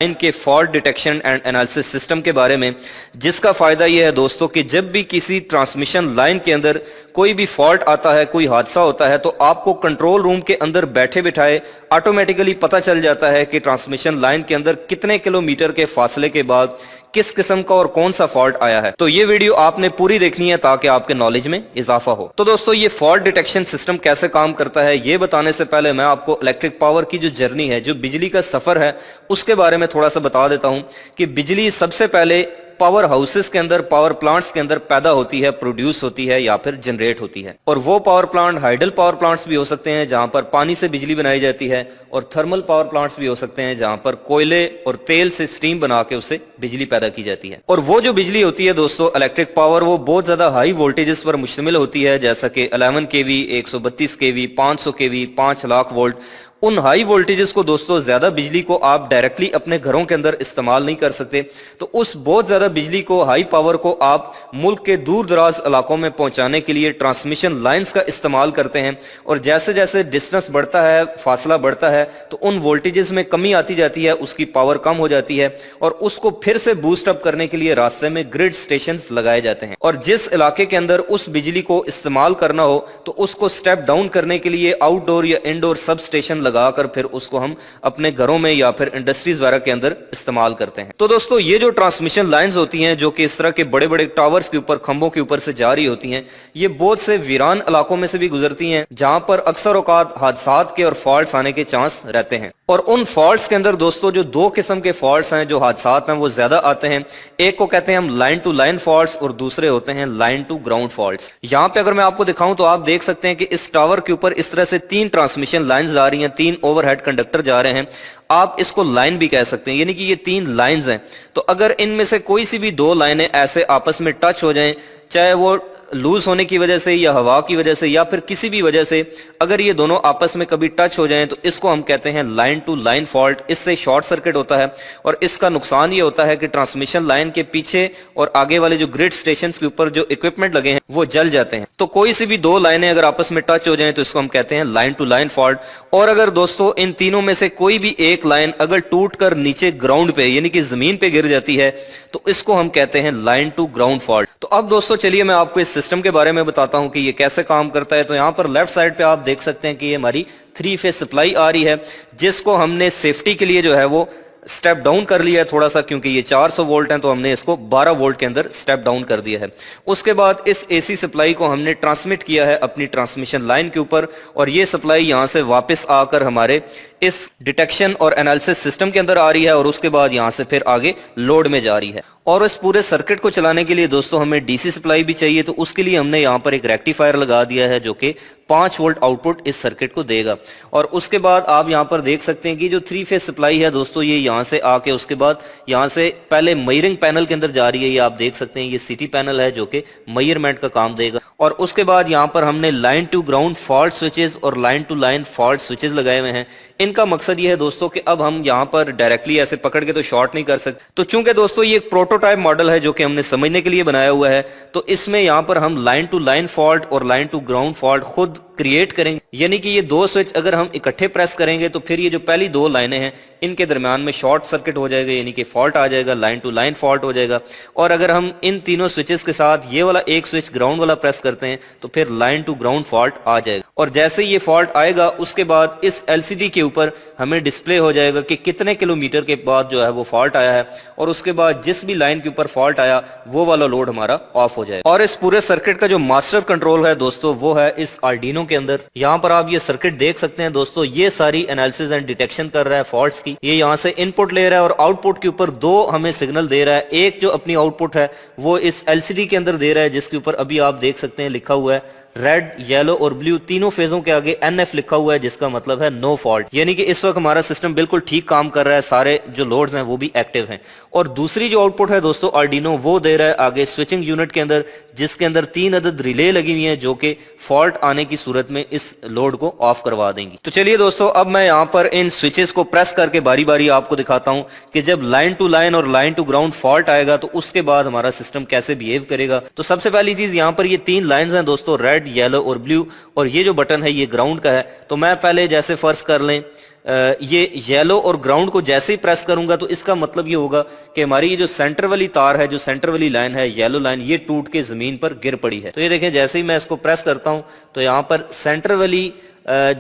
Line के fault detection and analysis system के बारे में, जिसका फायदा यह है दोस्तों कि जब भी किसी ट्रांसमिशन लाइन के अंदर कोई भी फॉल्ट आता है, कोई हादसा होता है, तो आपको कंट्रोल रूम के अंदर बैठे बिठाए ऑटोमेटिकली पता चल जाता है कि ट्रांसमिशन लाइन के अंदर कितने किलोमीटर के फासले के बाद किस किस्म का और कौन सा फॉल्ट आया है। तो ये वीडियो आपने पूरी देखनी है ताकि आपके नॉलेज में इजाफा हो। तो दोस्तों ये फॉल्ट डिटेक्शन सिस्टम कैसे काम करता है ये बताने से पहले मैं आपको इलेक्ट्रिक पावर की जो जर्नी है, जो बिजली का सफर है, उसके बारे में थोड़ा सा बता देता हूं कि बिजली सबसे पहले पावर हाउसेस के अंदर, पावर प्लांट्स के अंदर पैदा होती है, प्रोड्यूस होती है या फिर जनरेट होती है। और वो power plant hydel power plants भी हो सकते हैं जहां पर पानी से बिजली बनाई जाती है, और थर्मल पावर प्लांट्स भी हो सकते हैं जहां पर कोयले और तेल से स्टीम बना के उससे बिजली पैदा की जाती है। और वो जो बिजली होती है दोस्तों, इलेक्ट्रिक पावर, वो बहुत ज्यादा हाई वोल्टेजेस पर मुश्तमिल होती है, जैसा कि 11 kV, 132 kV, 500 kV, 5 lakh volt. उन हाई वोल्टेजेस को दोस्तों, ज्यादा बिजली को आप डायरेक्टली अपने घरों के अंदर इस्तेमाल नहीं कर सकते, तो उस बहुत ज्यादा बिजली को, हाई पावर को आप मुल्क के दूर दराज इलाकों में पहुंचाने के लिए ट्रांसमिशन लाइंस का इस्तेमाल करते हैं। और जैसे जैसे डिस्टेंस बढ़ता है, फासला बढ़ता है, तो उन वोल्टेजेस में कमी आती जाती है, उसकी पावर कम हो जाती है, और उसको फिर से बूस्ट अप करने के लिए रास्ते में ग्रिड स्टेशन लगाए जाते हैं। और जिस इलाके के अंदर उस बिजली को इस्तेमाल करना हो, तो उसको स्टेप डाउन करने के लिए आउटडोर या इंडोर सब स्टेशन लगाकर फिर उसको हम अपने घरों में या फिर इंडस्ट्रीज वगैरह के अंदर इस्तेमाल करते हैं। तो दोस्तों ये जो ट्रांसमिशन लाइंस होती हैं, जो कि इस तरह के बड़े बड़े टावर्स के ऊपर, खंभों के ऊपर से जा रही होती हैं, ये बहुत से वीरान इलाकों में से भी गुजरती हैं, जहां पर अक्सर औकात हादसात के और फॉल्ट्स आने के चांस रहते हैं। और उन फॉल्ट्स के अंदर दोस्तों जो दो किस्म के फॉल्ट्स हैं, जो हादसात हैं, वो ज्यादा आते हैं। एक को कहते हैं हम लाइन टू लाइन फॉल्ट्स, और दूसरे होते हैं लाइन टू ग्राउंड फॉल्ट्स। यहां पे अगर मैं आपको दिखाऊं तो आप देख सकते हैं कि इस टावर के ऊपर इस तरह से 3 ट्रांसमिशन लाइंस जा रही हैं, 3 ओवरहेड कंडक्टर जा रहे हैं। आप इसको लाइन भी कह सकते हैं, यानी कि ये 3 लाइंस हैं। तो अगर इनमें से कोई सी भी 2 लाइनें ऐसे आपस में टच हो जाएं, चाहे वो लूज होने की वजह से या हवा की वजह से या फिर किसी भी वजह से, अगर ये दोनों आपस में कभी टच हो जाएं, तो इसको हम कहते हैं लाइन टू लाइन फॉल्ट। इससे शॉर्ट सर्किट होता है, और इसका नुकसान ये होता है कि ट्रांसमिशन लाइन के पीछे और आगे वाले जो ग्रिड स्टेशंस के ऊपर जो इक्विपमेंट लगे हैं वो जल जाते हैं। तो कोई सी भी 2 लाइनें अगर आपस में टच हो जाएं तो इसको हम कहते हैं लाइन टू लाइन फॉल्ट। और अगर दोस्तों इन तीनों में से कोई भी एक लाइन अगर टूट कर नीचे ग्राउंड पे यानी कि जमीन पे गिर जाती है, तो इसको हम कहते हैं लाइन टू ग्राउंड फॉल्ट। तो अब दोस्तों चलिए मैं आपको इस सिस्टम के बारे में बताता हूं कि ये कैसे काम करता है। तो यहां पर लेफ्ट साइड पे आप देख सकते हैं कि ये हमारी 3 फेज सप्लाई आ रही है, जिसको हमने सेफ्टी के लिए जो है वो स्टेप डाउन कर लिया है थोड़ा सा, क्योंकि ये 400 वोल्ट है, तो हमने इसको 12 वोल्ट के अंदर स्टेप डाउन कर दिया है। उसके बाद इस एसी सप्लाई को हमने ट्रांसमिट किया है अपनी ट्रांसमिशन लाइन के ऊपर, और ये सप्लाई यहां से वापस आकर हमारे इस डिटेक्शन और एनालिसिस सिस्टम के अंदर आ रही है, और उसके बाद यहां से फिर आगे लोड में जा रही है। और इस पूरे सर्किट को चलाने के लिए दोस्तों हमें डीसी सप्लाई भी चाहिए, तो उसके लिए हमने यहां पर एक रेक्टिफायर लगा दिया है जो कि 5 वोल्ट आउटपुट इस सर्किट को देगा। और उसके बाद आप यहां पर देख सकते हैं कि जो 3 फेज सप्लाई है दोस्तों, ये यहां से आके उसके बाद यहां से पहले मेजरिंग पैनल के अंदर जा रही है। ये आप देख सकते हैं, ये सिटी पैनल है जो कि मेजरमेंट का काम देगा। और उसके बाद यहां पर हमने line to ground fault switches और line to line fault switches लगाए हुए हैं। इनका मकसद ये है दोस्तों कि अब हम यहां पर डायरेक्टली ऐसे पकड़ के तो शॉर्ट नहीं कर सकते। तो चूंकि दोस्तों ये एक प्रोटोटाइप मॉडल है जो कि हमने समझने के लिए बनाया हुआ है, तो इसमें यहां पर हम लाइन टू लाइन फॉल्ट और लाइन टू ग्राउंड फॉल्ट खुद क्रिएट करेंगे। यानी कि ये 2 स्विच अगर हम इकट्ठे प्रेस करेंगे तो फिर ये जो पहली 2 लाइनें हैं इनके दरमियान में शॉर्ट सर्किट हो जाएगा, यानी कि फॉल्ट आ जाएगा, लाइन टू लाइन फॉल्ट हो जाएगा। और अगर हम इन तीनों स्विचेस के साथ ये वाला एक स्विच ग्राउंड वाला प्रेस करते हैं तो फिर लाइन टू ग्राउंड फॉल्ट आ जाएगा। और जैसे ये फॉल्ट आएगा उसके बाद इस एलसीडी के ऊपर हमें डिस्प्ले हो जाएगा कि कितने किलोमीटर के बाद जो है वो फॉल्ट आया है, और उसके बाद जिस भी लाइन के ऊपर फॉल्ट आया वो वाला लोड हमारा ऑफ हो जाएगा। और इस पूरे सर्किट का जो मास्टर कंट्रोल है दोस्तों, वो है इस आर्डिनो के अंदर। यहाँ पर आप ये सर्किट देख सकते हैं दोस्तों, ये सारी एनालिसिस एंड डिटेक्शन कर रहा है फॉल्ट्स की। ये यहाँ से इनपुट ले रहा है और आउटपुट के ऊपर 2 हमें सिग्नल दे रहा है। एक जो अपनी आउटपुट है वो इस एलसीडी के अंदर दे रहा है, जिसके ऊपर अभी आप देख सकते हैं लिखा हुआ है रेड, येलो और ब्लू, तीनों फेजों के आगे NF लिखा हुआ है, जिसका मतलब है नो फॉल्ट। यानी कि इस वक्त हमारा सिस्टम बिल्कुल ठीक काम कर रहा है, सारे जो लोड्स हैं वो भी एक्टिव हैं। और दूसरी जो आउटपुट है दोस्तों आर्डिनो, वो दे रहा है आगे स्विचिंग यूनिट के अंदर, जिसके अंदर 3 अदद रिले लगी हुई हैं जो कि फॉल्ट आने की सूरत में इस लोड को ऑफ करवा देंगी। तो चलिए दोस्तों, अब मैं यहाँ पर इन स्विचेस को प्रेस करके बारी बारी आपको दिखाता हूँ कि जब लाइन टू लाइन और लाइन टू ग्राउंड फॉल्ट आएगा तो उसके बाद हमारा सिस्टम कैसे बिहेव करेगा। तो सबसे पहली चीज, यहाँ पर ये 3 लाइन्स हैं दोस्तों, रेड, येलो और ब्लू, और ये जो बटन है ये ग्राउंड का है। तो मैं पहले जैसे फर्ज कर लें یہ یلو اور گراؤنڈ کو جیسے ہی پریس کروں گا تو اس کا مطلب یہ ہوگا کہ ہماری یہ جو سینٹر والی تار ہے، جو سینٹر والی لائن ہے یلو لائن، یہ ٹوٹ کے زمین پر گر پڑی ہے۔ تو یہ دیکھیں جیسے ہی میں اس کو پریس کرتا ہوں تو یہاں پر سینٹر والی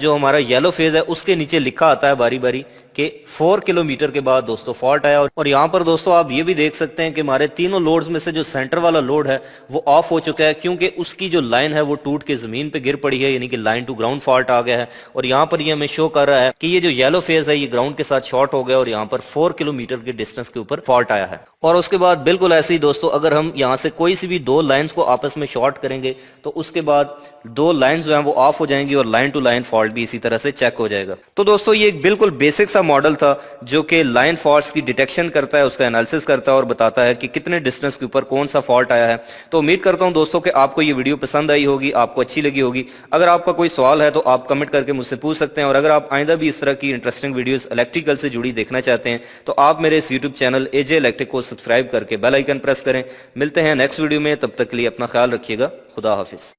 جو ہمارا یلو فیز ہے اس کے نیچے لکھا آتا ہے باری باری کہ 4 کلومیٹر کے بعد دوستو فالٹ آیا، اور یہاں پر دوستو آپ یہ بھی دیکھ سکتے ہیں کہ ہمارے تینوں لوڈز میں سے جو سینٹر والا لوڈ ہے وہ آف ہو چکا ہے، کیونکہ اس کی جو لائن ہے وہ ٹوٹ کے زمین پہ گر پڑی ہے، یعنی کہ لائن ٹو گراؤنڈ فالٹ آ گیا ہے۔ اور یہاں پر یہ ہمیں شو کر رہا ہے کہ یہ جو یلو فیز ہے یہ گراؤنڈ کے ساتھ شارٹ ہو گیا اور یہاں پر 4 کلومیٹر کے ڈسٹنس کے اوپر فالٹ آیا ہے۔ اور اس کے بعد بالکل ایسے ہی دوستو اگر ہم یہاں سے کوئی سی بھی دو لائنز کو آپس میں شارٹ کریں گے تو اس کے بعد دو لائنز جو ہیں وہ آف ہو جائیں گی اور لائن ٹو لائن فالٹ بھی اسی طرح سے چیک ہو جائے گا۔ تو دوستو یہ ایک بالکل بیسک سا ماڈل تھا جو کہ لائن فالٹس کی ڈیٹیکشن کرتا ہے، اس کا انالیسس کرتا ہے اور بتاتا ہے کہ کتنے ڈسٹنس کے اوپر کون سا فالٹ آیا ہے۔ تو امید کرتا ہوں دوستو کہ آپ کو یہ ویڈیو پسند آئی ہوگی، آپ کو اچھی لگی ہوگی۔ اگر آپ کا کوئی سوال ہے تو آپ کمنٹ کر کے مجھ سے پوچھ سکتے ہیں، اور اگر آپ آئندہ بھی اس طرح کی انٹرسٹنگ ویڈیوز الیکٹریکل سے جڑی دیکھنا چاہتے ہیں تو آپ میرے اس یوٹیوب چینل اے جے الیکٹرک کو سبسکرائب کر کے بیل آئیکن پریس کریں۔ ملتے ہیں نیکسٹ ویڈیو میں، تب تک کے لیے اپنا خیال رکھیے گا۔ خدا حافظ۔